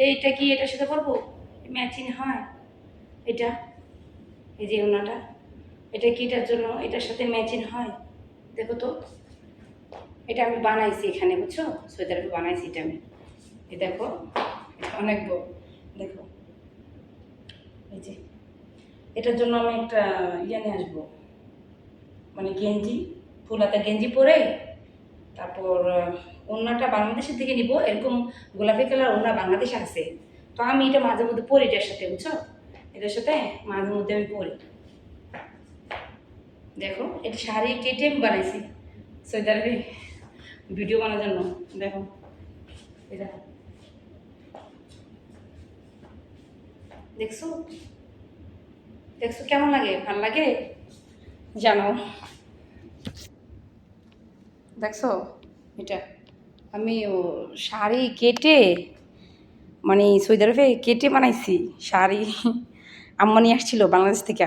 এইটা কি এটার সাথে পরবো? ম্যাচিং হয় এটা, এই যে ওনাটা, এটা কি এটার জন্য এটার সাথে ম্যাচিং হয়? দেখো তো, এটা আমি বানাইছি এখানে, বুঝছো? সোয়েটার বানাইছি এটা আমি, এই দেখো অনেক বড়, দেখো এই যে এটার জন্য আমি একটা ইয়ে নিয়ে আসবো, মানে গেঞ্জি, ফুল হাতা গেঞ্জি পরে, তারপর ওড়নাটা বাংলাদেশের থেকে নিব, এরকম গোলাপি কালার ওড়না বাংলাদেশে আছে, তো আমি এটা মাঝে মধ্যে পরি এটার সাথে, বুঝছো? এটার সাথে মাঝে মধ্যে আমি পরি। দেখো এটা শাড়ি কেটে আমি বানাইছি সোয়েটারে ভিডিও বানানোর জন্য। দেখো এই দেখো, দেখছো দেখছো কেমন লাগে? ভাল লাগে জানো? দেখছো এটা আমি শাড়ি কেটে, মানে সৌদি আরবে কেটে বানাইছি শাড়ি। আম্মা নিয়ে আসছিল বাংলাদেশ থেকে।